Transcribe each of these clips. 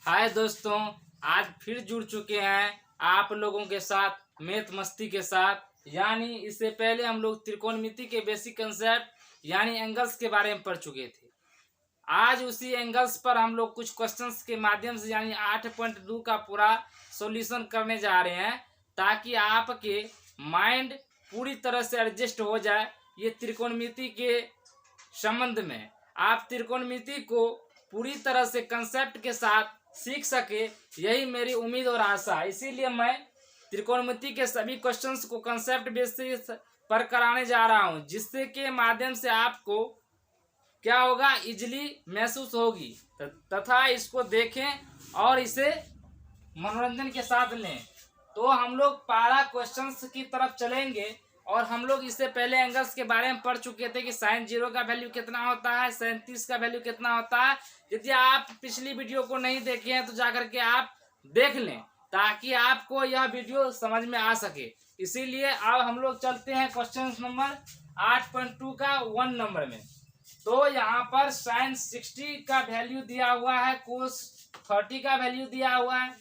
हाय दोस्तों, आज फिर जुड़ चुके हैं आप लोगों के साथ मैथ मस्ती के साथ। यानी इससे पहले हम लोग त्रिकोणमिति के बेसिक कंसेप्ट यानी एंगल्स के बारे में पढ़ चुके थे। आज उसी एंगल्स पर हम लोग कुछ क्वेश्चंस के माध्यम से यानी 8.2 का पूरा सॉल्यूशन करने जा रहे हैं, ताकि आपके माइंड पूरी तरह से एडजस्ट हो जाए ये त्रिकोणमिति के संबंध में। आप त्रिकोणमिति को पूरी तरह से कंसेप्ट के साथ सीख सके, यही मेरी उम्मीद और आशा है। इसीलिए मैं त्रिकोणमिति के सभी क्वेश्चंस को कंसेप्ट बेसिस पर कराने जा रहा हूं, जिससे के माध्यम से आपको क्या होगा, इजली महसूस होगी तथा इसको देखें और इसे मनोरंजन के साथ लें। तो हम लोग पारा क्वेश्चंस की तरफ चलेंगे। और हम लोग इससे पहले एंगल्स के बारे में पढ़ चुके थे कि sin 0 का वैल्यू कितना होता है, sin 30 का वैल्यू कितना होता है। यदि आप पिछली वीडियो को नहीं देखे हैं तो जाकर के आप देख लें, ताकि आपको यह वीडियो समझ में आ सके। इसीलिए अब हम लोग चलते हैं क्वेश्चन नंबर 8.2 का 1 नंबर में। तो यहाँ पर sin 60 का वैल्यू दिया हुआ है, cos 30 का वैल्यू दिया हुआ है,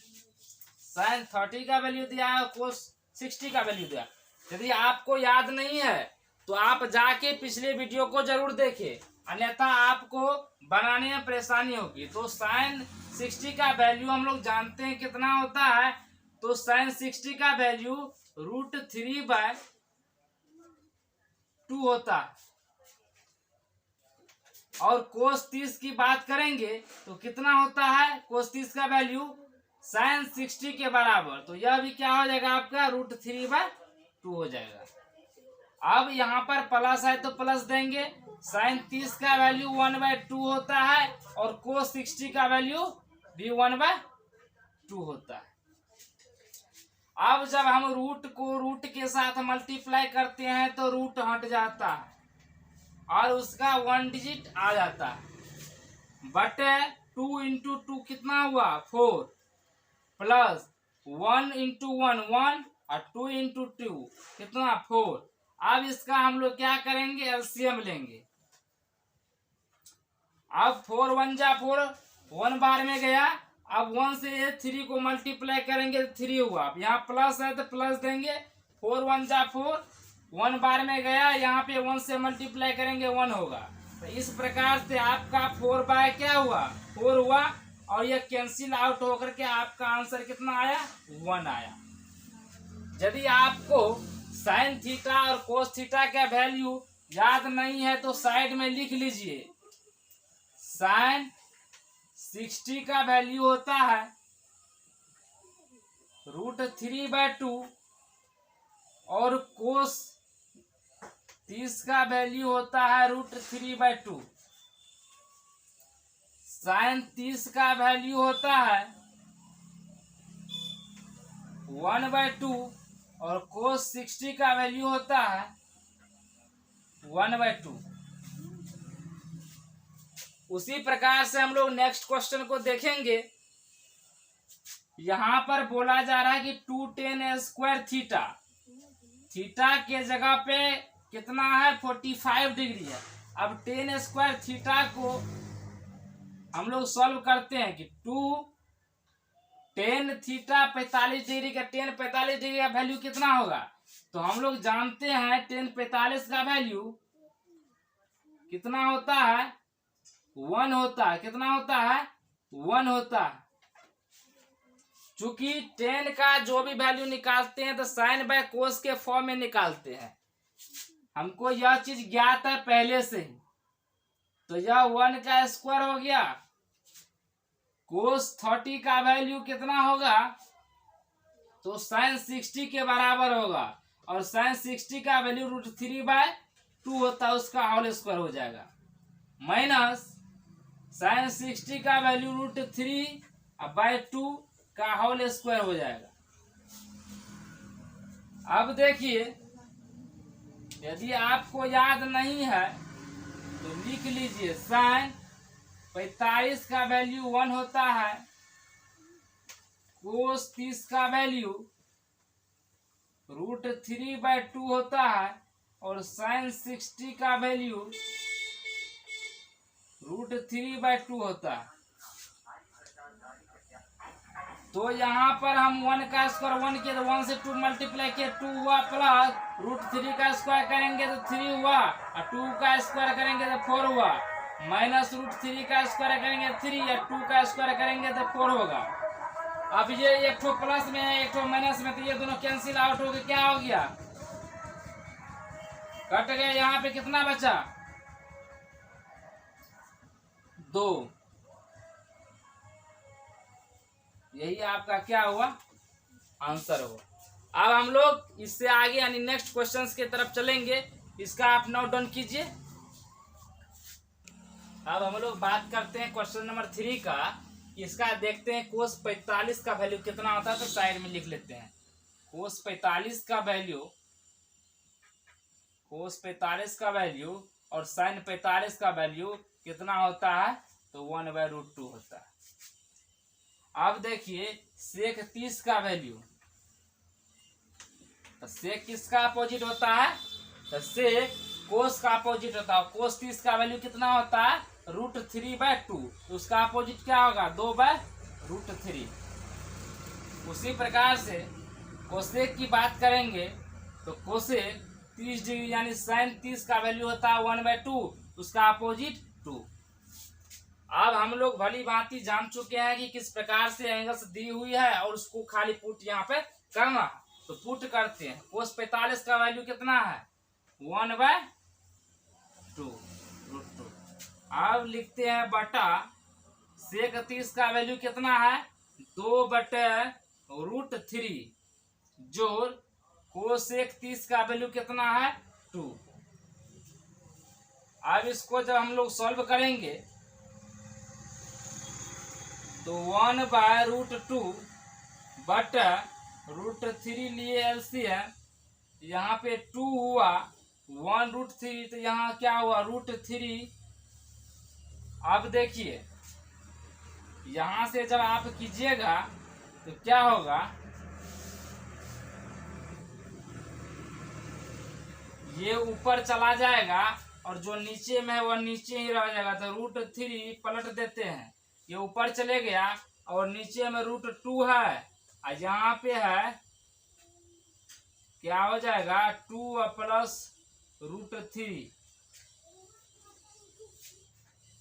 sin 30 का वैल्यू दिया है, cos 60 का वैल्यू दिया। यदि आपको याद नहीं है तो आप जाके पिछले वीडियो को जरूर देखें, अन्यथा आपको बनाने में परेशानी होगी। तो sin 60 का वैल्यू हम लोग जानते हैं कितना होता है। तो sin 60 का वैल्यू √3/2 होता है। और cos 30 की बात करेंगे तो कितना होता है, cos 30 का वैल्यू sin 60 के बराबर। तो यह भी क्या हो जाएगा, आपका √3/2 हो जाएगा। अब यहाँ पर प्लस है तो प्लस देंगे। sin 30 का वैल्यू 1/2 होता है और cos 60 का वैल्यू भी 1/2 होता है। अब जब हम रूट को रूट के साथ मल्टीप्लाई करते हैं तो रूट हट जाता है और उसका 1 डिजिट आ जाता है। बट 2 इंटू 2 कितना हुआ, 4, प्लस 1 इंटू 1 1 और 2 इंटू 2 कितना, 4। अब इसका हम लोग क्या करेंगे, एलसीएम लेंगे। अब 4 1 जा 4, 1 बार में गया। अब 1 से 3 को मल्टीप्लाई करेंगे तो 3 हुआ। अब यहाँ प्लस है तो प्लस देंगे। 4 1 जा 4, 1 बार में गया, यहाँ पे 1 से मल्टीप्लाई करेंगे 1 होगा। तो इस प्रकार से आपका 4 क्या हुआ, 4 हुआ। और यह कैंसिल आउट होकर के आपका आंसर कितना आया, 1 आया। यदि आपको साइन थीटा और कोस थीटा का वैल्यू याद नहीं है तो साइड में लिख लीजिए। साइन 60 का वैल्यू होता है √3/2 और कोस 30 का वैल्यू होता है √3/2। साइन 30 का वैल्यू होता है 1/2 और कोस 60 का वैल्यू होता है 1/2। उसी प्रकार से हम लोग नेक्स्ट क्वेश्चन को देखेंगे। यहां पर बोला जा रहा है कि 2 tan² थीटा, थीटा के जगह पे कितना है, 45 डिग्री है। अब tan² थीटा को हम लोग सॉल्व करते हैं कि 2 tan थीटा 45 डिग्री का, tan 45 डिग्री का वैल्यू कितना होगा। तो हम लोग जानते हैं tan 45 का वैल्यू कितना होता है, 1 होता है। कितना होता है, 1 होता है। चूंकि tan का जो भी वैल्यू निकालते हैं तो साइन बाय कोस के फॉर्म में निकालते हैं। हमको यह चीज ज्ञात है पहले से ही। तो यह 1 का स्क्वायर हो गया। कोस 30 का वैल्यू कितना होगा, तो साइन 60 के बराबर होगा। और साइन 60 का वैल्यू √3/2 होता है, उसका होल स्क्वायर हो जाएगा। माइनस साइन 60 का वैल्यू √3/2 का होल स्क्वायर हो जाएगा। अब देखिए, यदि आपको याद नहीं है तो लिख लीजिए। साइन 45 का वैल्यू 1 होता है, कोस 30 का वैल्यू √3/2 होता है और साइन 60 का वैल्यू √3/2 होता है। तो यहाँ पर हम 1 का स्क्वायर 1 किया तो 1 से 2 मल्टीप्लाई किया 2 हुआ, प्लस √3 का स्क्वायर करेंगे तो 3 हुआ, और 2 का स्क्वायर करेंगे तो 4 हुआ, माइनस √3 का स्क्वायर करेंगे 3, या 2 का स्क्वायर करेंगे तो 4 होगा। अब ये एक ठो प्लस में है, एक ठो माइनस में, तो ये दोनों कैंसिल आउट हो गए। क्या हो गया? कट गए। यहाँ पे कितना बचा? 2। यही आपका क्या हुआ? आंसर हुआ। अब हम लोग इससे आगे यानी नेक्स्ट क्वेश्चंस की तरफ चलेंगे। इसका आप नोट डाउन कीजिए। अब हम लोग बात करते हैं क्वेश्चन नंबर 3 का। इसका देखते हैं कोस 45 का वैल्यू कितना होता है, तो साइड में लिख लेते हैं। कोस 45 का वैल्यू और साइन 45 का वैल्यू कितना होता है, तो 1/√2 होता है। अब देखिए सेक 30 का वैल्यू, तो सेक किसका अपोजिट होता है, तो सेक कोस का अपोजिट होता है। कोस 30 का वैल्यू कितना होता है, √3/2, तो उसका अपोजिट क्या होगा, 2/√3। उसी प्रकार से कोसेक की बात करेंगे तो कोसेक 30 डिग्री यानी साइन 30 का वैल्यू होता है 1/2, उसका अपोजिट 2। अब हम लोग भली भांति जान चुके हैं कि किस प्रकार से एंगल्स दी हुई है और उसको खाली पुट यहाँ पे करना है, तो पुट करते हैं। कोस 45 का वैल्यू कितना है, 1/2 √2। अब लिखते हैं बटा सेक 30 का वैल्यू कितना है, 2/√3 जोड़ कोसेक 30 का वैल्यू कितना है, 2। अब इसको जब हम लोग सॉल्व करेंगे तो 1/√2 बटा √3 लिए एलसीएम, यहाँ पे 2 हुआ, 1√3, तो यहाँ क्या हुआ, √3। अब देखिए यहाँ से जब आप कीजिएगा तो क्या होगा, ये ऊपर चला जाएगा और जो नीचे में है वह नीचे ही रह जाएगा, तो √3 पलट देते हैं, ये ऊपर चले गया और नीचे में √2 है, और यहाँ पे है क्या हो जाएगा, 2 प्लस √3।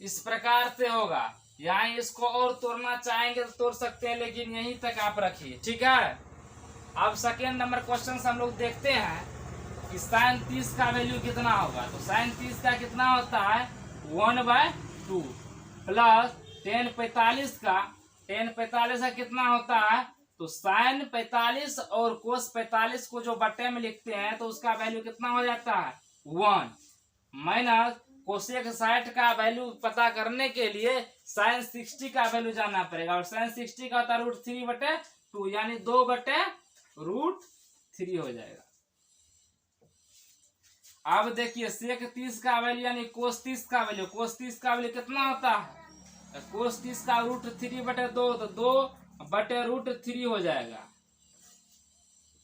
इस प्रकार से होगा। यहाँ इसको और तोड़ना चाहेंगे तो तोड़ सकते हैं, लेकिन यहीं तक आप रखिए, ठीक है। अब सेकेंड नंबर क्वेश्चन हम लोग देखते हैं कि साइन 30 का वैल्यू कितना होगा। तो साइन 30 का कितना होता है, 1/2 प्लस tan 45 का कितना होता है, तो साइन 45 और कोस 45 को जो बट्टे में लिखते हैं तो उसका वैल्यू कितना हो जाता है, 1 माइनस कोसेक 60 का वैल्यू पता करने के लिए साइन 60 का वैल्यू जानना पड़ेगा, और साइन 60 का होता है √3/2 यानी 2/√3 हो जाएगा। अब देखिए सेक 30 का वैल्यू यानी कोस 30 का वैल्यू कितना होता है, कोस 30 का √3/2, तो 2/√3 हो जाएगा,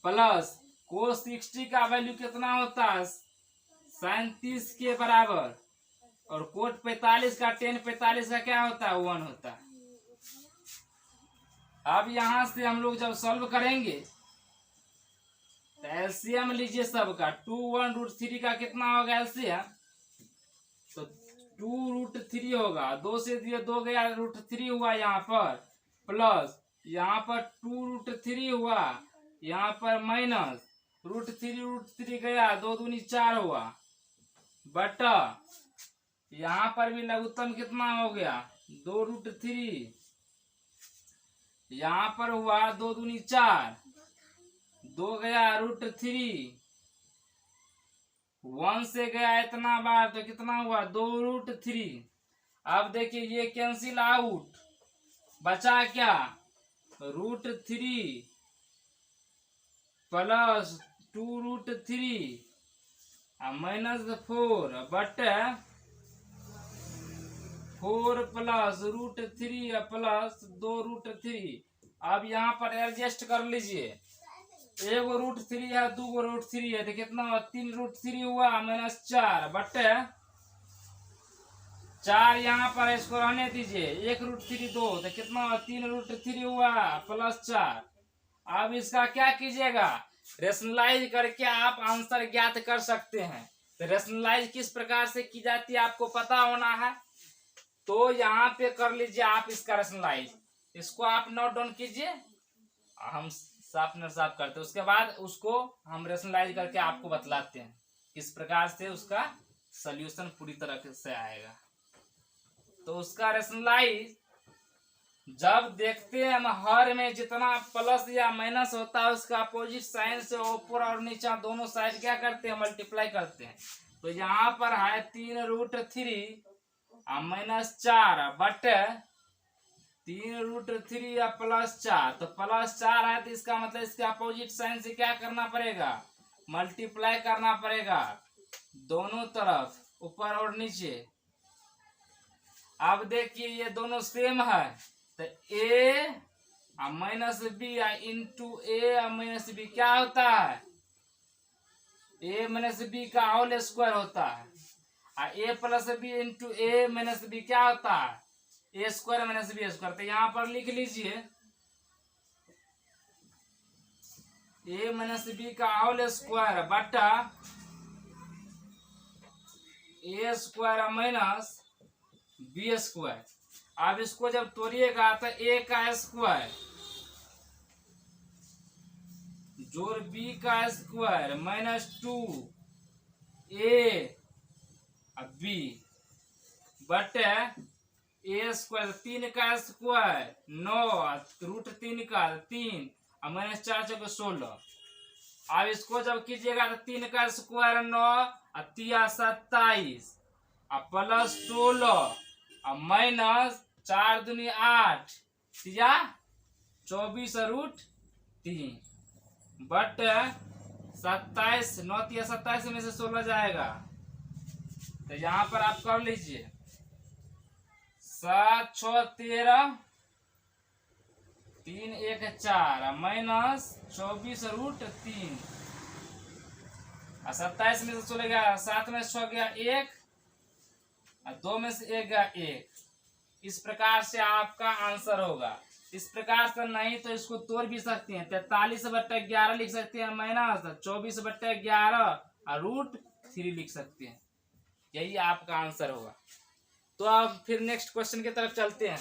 प्लस कोस 60 का वैल्यू कितना होता है, साइन 30 के बराबर, और कोट 45 का tan 45 का क्या होता है, 1 होता है। अब यहां से हम लोग जब सॉल्व करेंगे तो एलसीएम लीजिए सबका, 2 1√3 का कितना होगा एलसीएम, तो 2√3 होगा, 2 से दिए 2 गया, √3 हुआ यहाँ पर, प्लस यहाँ पर 2√3 हुआ, यहाँ पर माइनस √3 गया, 2 दूनी 4 हुआ, बटा यहाँ पर भी लघुत्तम कितना हो गया, 2√3, यहाँ पर हुआ 2 दूनी 4, 2 गया √3, 1 से गया इतना बार, तो कितना हुआ, 2√3। अब देखिए ये कैंसिल आउट, बचा क्या, √3 प्लस 2√3 माइनस 4 बटे 4 प्लस √3 प्लस 2√3। अब यहाँ पर एडजस्ट कर लीजिए, एगो √3 है, 2 √3 है, तो कितना हुआ, 3 √3 हुआ, माइनस 4 बटे 4 यहाँ पर इसको रहने दीजिए, 1√3 2 तो कितना हुआ, 3√3 हुआ प्लस 4। अब इसका क्या कीजिएगा, रेशनलाइज करके आप आंसर ज्ञात कर सकते हैं। तो रेशनलाइज किस प्रकार से की जाती है आपको पता होना है, तो यहाँ पे कर लीजिए आप इसका रेशनलाइज। इसको आप नोट डाउन कीजिए, हम साफ करते हैं, उसके बाद उसको हम रेशनलाइज करके आपको बतलाते हैं किस प्रकार से उसका सॉल्यूशन पूरी तरह से आएगा। तो उसका रेशनलाइज जब देखते हैं हम, हर में जितना प्लस या माइनस होता है उसका अपोजिट साइन से ऊपर और नीचे दोनों साइड क्या करते हैं, मल्टीप्लाई करते हैं। तो यहाँ पर है 3√3 -4 बटे 3√3 या +4, तो +4 है तो इसका मतलब इसके अपोजिट साइन से क्या करना पड़ेगा, मल्टीप्लाई करना पड़ेगा दोनों तरफ, ऊपर और नीचे। अब देखिए ये दोनों सेम है, तो a -b into a -b क्या होता है, a -b का होल स्क्वायर होता है। a + b into a -b क्या होता है, a स्क्वायर -b स्क्वायर। तो यहाँ पर लिख लीजिए a -b का होल स्क्वायर बटा a स्क्वायर -b स्क्वायर। अब इसको जब तोड़िएगा तो a का स्क्वायर जोड़ b का स्क्वायर -2 a b बटे a स्क्वायर, 3 का स्क्वायर 9 √3 का 3 और -4 × 16। अब इसको जब कीजिएगा तो 3 का स्क्वायर 9 और 3 27 और प्लस 16 और -4 दूनी 8 या 24√3 बट 27, 9 या 27 में से 16 जाएगा। तो यहाँ पर आप कर लीजिए 7 6 13 3 1 4 -24√3 और 27 में से 16 गया, 7 में से 6 गया 1 और 2 में से 1 गया 1। इस प्रकार से आपका आंसर होगा। इस प्रकार से नहीं तो इसको तोड़ भी सकते हैं, 43/11 लिख सकते हैं -24/11 और √3 लिख सकते हैं, यही आपका आंसर होगा। तो अब फिर नेक्स्ट क्वेश्चन की तरफ चलते हैं।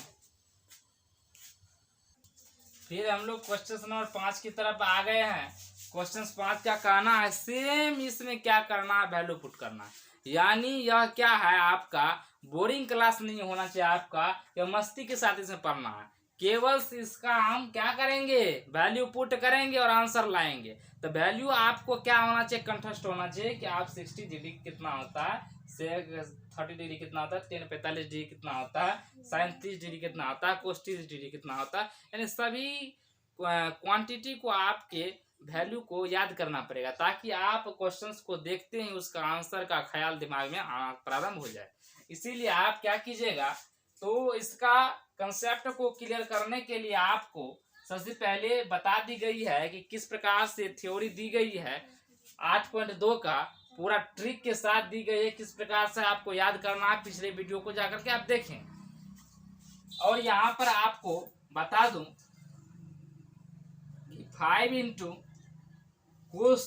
फिर हम लोग क्वेश्चन नंबर 5 की तरफ आ गए हैं। क्वेश्चन 5 का कहना है सेम इसमें क्या करना है, वैल्यू पुट करना है। यानी यह क्या है, आपका बोरिंग क्लास नहीं होना चाहिए, आपका यह मस्ती के साथ इसमें पढ़ना है। केवल इसका हम क्या करेंगे, वैल्यू पुट करेंगे और आंसर लाएंगे। तो वैल्यू आपको क्या होना चाहिए, कंठस्थ होना चाहिए कि आप 60 डिग्री कितना होता है, 30 डिग्री कितना होता है, 45 डिग्री कितना होता है, 37 डिग्री कितना होता है, cos 30 डिग्री कितना होता है। यानी सभी क्वांटिटी को आपके वैल्यू को याद करना पड़ेगा, ताकि आप क्वेश्चंस को देखते ही उसका आंसर का ख्याल दिमाग में आना प्रारंभ हो जाए। इसीलिए आप क्या कीजिएगा, तो इसका कंसेप्ट को क्लियर करने के लिए आपको सबसे पहले बता दी गई है कि किस प्रकार से थ्योरी दी गई है। 8.2 का पूरा ट्रिक के साथ दी गई है, किस प्रकार से आपको याद करना है। पिछले वीडियो को जाकर के आप देखें। और यहाँ पर आपको बता दूं कि 5 इंटू cos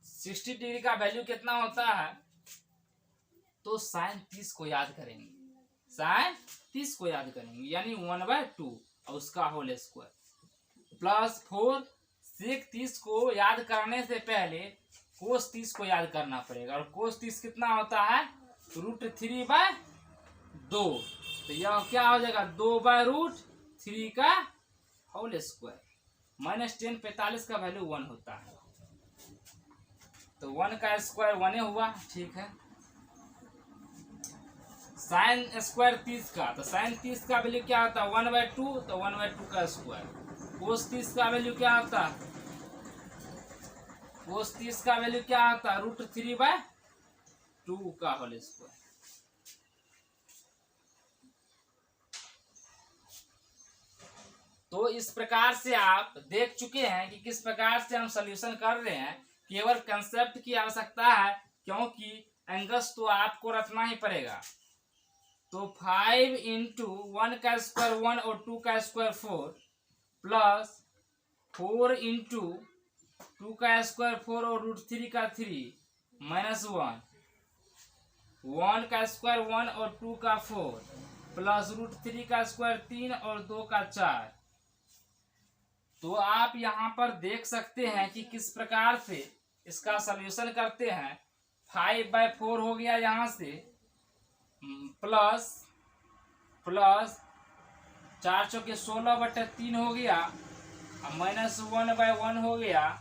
60 डिग्री का वैल्यू कितना होता है, तो sin 30 को याद करेंगे, sin 30 को याद करेंगे, यानी 1/2 और उसका होल स्क्वायर प्लस 4 sec 30 को याद करने से पहले cos 30 को याद करना पड़ेगा। और cos 30 कितना होता है, √3/2। तो यह क्या हो जाएगा, 2/√3 का होल स्क्वायर। -10 45 का वैल्यू 1 होता है, तो 1 का स्क्वायर 1 हुआ, ठीक है। साइन स्क्वायर 30 का, तो साइन 30 का वैल्यू क्या होता है, 1/2, तो 1/2 का स्क्वायर। कोस 30 का वैल्यू क्या होता है, कोस 30 का वैल्यू क्या होता है, √3/2 का होल स्क्वायर। तो इस प्रकार से आप देख चुके हैं कि किस प्रकार से हम सॉल्यूशन कर रहे हैं। केवल कंसेप्ट की आवश्यकता है, क्योंकि एंगल्स तो आपको रखना ही पड़ेगा। तो 5 इंटू 1 का स्क्वायर 1 और 2 का स्क्वायर 4 प्लस 4 इंटू 2 का स्क्वायर 4 और √3 का 3 माइनस 1 का स्क्वायर 1 और 2 का 4 प्लस √3 का स्क्वायर 3 और 2 का 4। तो आप यहाँ पर देख सकते हैं कि किस प्रकार से इसका सॉल्यूशन करते हैं। 5/4 हो गया यहाँ से, प्लस 4 चौके 16/3 हो गया, माइनस 1/1 हो गया।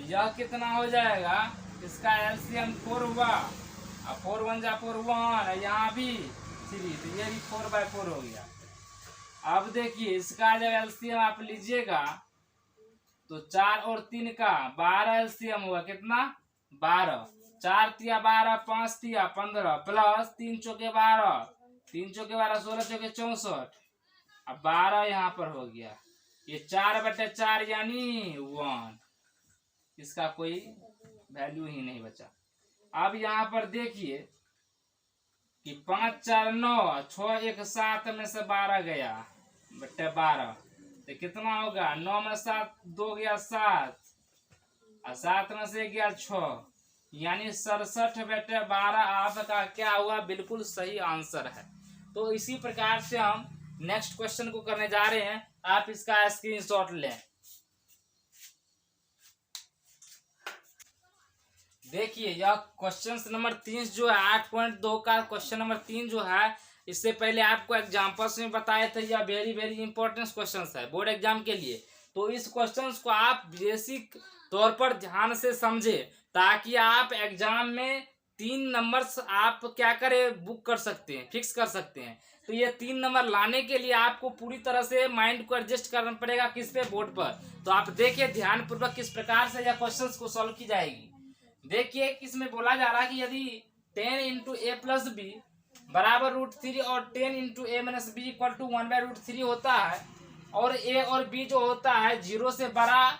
यह कितना हो जाएगा, इसका एलसीएम 4 हुआ, 4 1 जा 4 1, यहाँ भी 3, तो ये भी 4/4 हो गया। अब देखिए इसका जब एलसीएम आप लीजिएगा तो 4 और 3 का 12 एलसीएम हुआ, कितना 12, 4 तिया 12, 5 तिया 15, प्लस 3 चौके 12, 3 चौके 12, 16 चौके 64, अब 12 यहाँ पर हो गया। ये 4/4 यानी 1, इसका कोई वैल्यू ही नहीं बचा। अब यहाँ पर देखिए कि 5 4 9, 6 1 7 में से 12 गया बटे 12, तो कितना होगा, 9 में 7 2 गया 7, और 7 में से गया 6, यानी 67/12 आपका क्या हुआ, बिल्कुल सही आंसर है। तो इसी प्रकार से हम नेक्स्ट क्वेश्चन को करने जा रहे हैं, आप इसका स्क्रीनशॉट लें। देखिए यह क्वेश्चन नंबर 3 जो है 8.2 का क्वेश्चन नंबर 3 जो है, इससे पहले आपको एग्जाम्पल्स में बताए थे, यह वेरी इंपॉर्टेंट क्वेश्चन है बोर्ड एग्जाम के लिए। तो इस क्वेश्चन को आप बेसिक तौर पर ध्यान से समझे, ताकि आप एग्जाम में 3 नंबर्स आप क्या करें, बुक कर सकते हैं, फिक्स कर सकते हैं। तो ये 3 नंबर लाने के लिए आपको पूरी तरह से माइंड को एडजस्ट करना पड़ेगा, किस पे, बोर्ड पर। तो आप देखिए ध्यानपूर्वक किस प्रकार से यह क्वेश्चन को सॉल्व की जाएगी। देखिए इसमें बोला जा रहा है कि यदि 10 इंटू ए प्लस बी बराबर √3 और 10 into A minus B equal to 1/√3 होता है, और ए और बी जो होता है 0 से बड़ा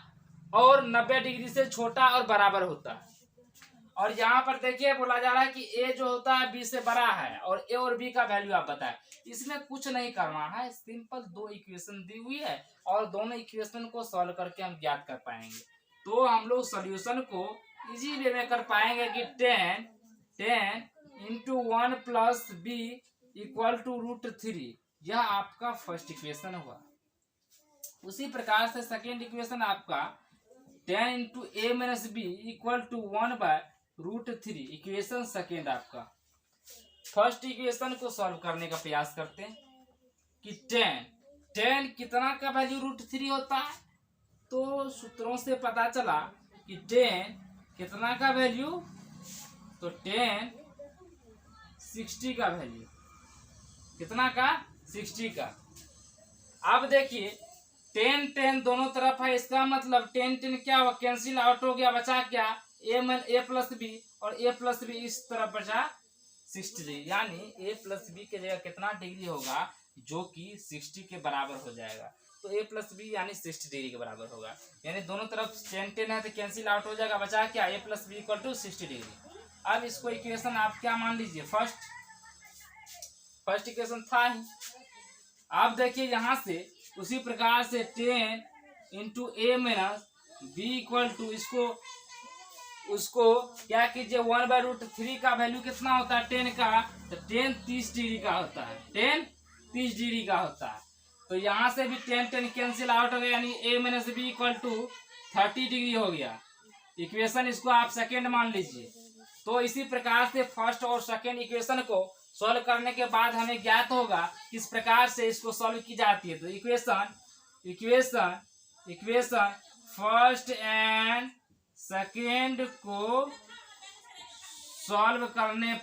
और 90 डिग्री से छोटा और बराबर होता है। और यहाँ पर देखिए बोला जा रहा है कि ए जो होता है बी से बड़ा है, और ए और बी का वैल्यू आप बताएं। इसमें कुछ नहीं करना है, सिंपल 2 इक्वेशन दी हुई है, और दोनों इक्वेशन को सॉल्व करके हम ज्ञात कर पाएंगे। तो हम लोग सोल्यूशन को इजी वे में कर पाएंगे कि 10 into 1 plus B equal to √3, यह आपका फर्स्ट इक्वेशन हुआ। उसी प्रकार से सेकेंड इक्वेशन आपका 10 into A minus B equal to 1/√3, equation second आपका। फर्स्ट इक्वेशन को सॉल्व करने का प्रयास करते हैं कि 10 कितना का वैल्यू √3 होता है। तो सूत्रों से पता चला कि 10 कितना का वैल्यू, तो 10 60 का वैल्यू, कितना का, 60 का। अब देखिए 10 दोनों तरफ है, इसका मतलब 10 क्या हुआ, कैंसिल आउट हो गया, बचा क्या, ए प्लस बी, और ए प्लस बी इस तरफ बचा 60 डिग्री, यानी ए प्लस बी के जगह कितना डिग्री होगा, जो कि 60 के बराबर हो जाएगा। तो ए प्लस बी यानी 60 डिग्री के बराबर होगा, यानी दोनों तरफ 10 है तो कैंसिल आउट हो जाएगा, बचा क्या, A plus B equal to 60 degree. अब इसको इक्वेशन आप क्या मान लीजिए, फर्स्ट इक्वेशन था ही। अब देखिए यहाँ से उसी प्रकार से 10 into A minus B equal to, उसको क्या कीजिए, 1/√3 का वैल्यू कितना होता है 10 का, तो 10 30 डिग्री का होता है, 10 30 डिग्री का होता है। तो यहाँ से भी 10 कैंसिल आउट हो गया, यानी A minus B equal to 30 degree हो गया। इक्वेशन इसको आप सेकेंड मान लीजिए। तो इसी प्रकार से फर्स्ट और सेकेंड इक्वेशन को सॉल्व करने के बाद हमें ज्ञात होगा किस प्रकार से इसको सॉल्व की जाती है। तो इक्वेशन फर्स्ट एंड सेकेंड को सॉल्व करने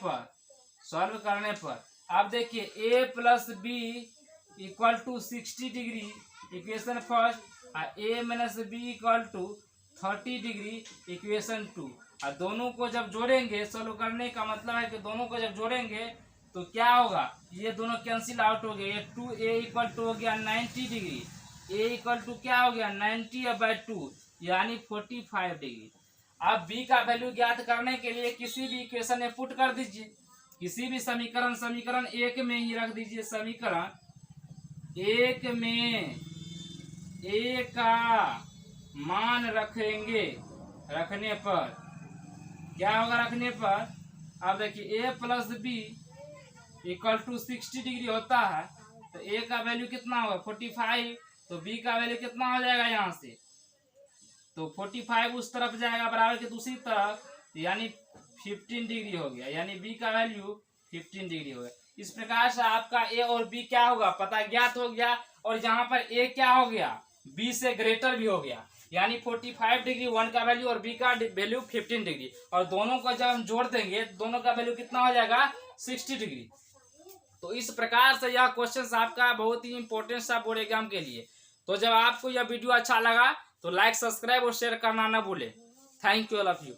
पर अब देखिए A plus B equal to 60 degree equation first, और A minus B equal to 30 degree equation 2। और दोनों को जब जोड़ेंगे, सॉल्व करने का मतलब है कि दोनों को जब जोड़ेंगे तो क्या होगा, ये दोनों कैंसिल आउट हो गए, ये 2a इक्वल टू हो गया 90 डिग्री, a इक्वल टू क्या हो गया 90/2 यानी 45 डिग्री। अब b का वैल्यू ज्ञात करने के लिए किसी भी इक्वेशन में पुट कर दीजिए। किसी भी समीकरण एक में ही रख दीजिए। समीकरण एक में ए का मान रखने पर क्या होगा? रखने पर अब देखिए a plus B equal to 60 degree होता है, तो a का वैल्यू कितना होगा? 45। तो b का वैल्यू कितना हो जाएगा? यहाँ से तो 45 उस तरफ जाएगा बराबर के दूसरी तरफ, यानी 15 डिग्री हो गया, यानी b का वैल्यू 15 डिग्री हो गया। इस प्रकार से आपका a और b क्या होगा पता ज्ञात हो गया, और यहाँ पर a क्या हो गया? b से ग्रेटर भी हो गया, यानी 45 डिग्री वन का वैल्यू और b का वैल्यू 15 डिग्री, और दोनों को जब हम जोड़ देंगे दोनों का वैल्यू कितना हो जाएगा? 60 डिग्री। तो इस प्रकार से यह क्वेश्चन आपका बहुत ही इंपॉर्टेंट सा बोर्ड एग्जाम के लिए। तो जब आपको यह वीडियो अच्छा लगा तो लाइक, सब्सक्राइब और शेयर करना ना भूले। Thank you all of you.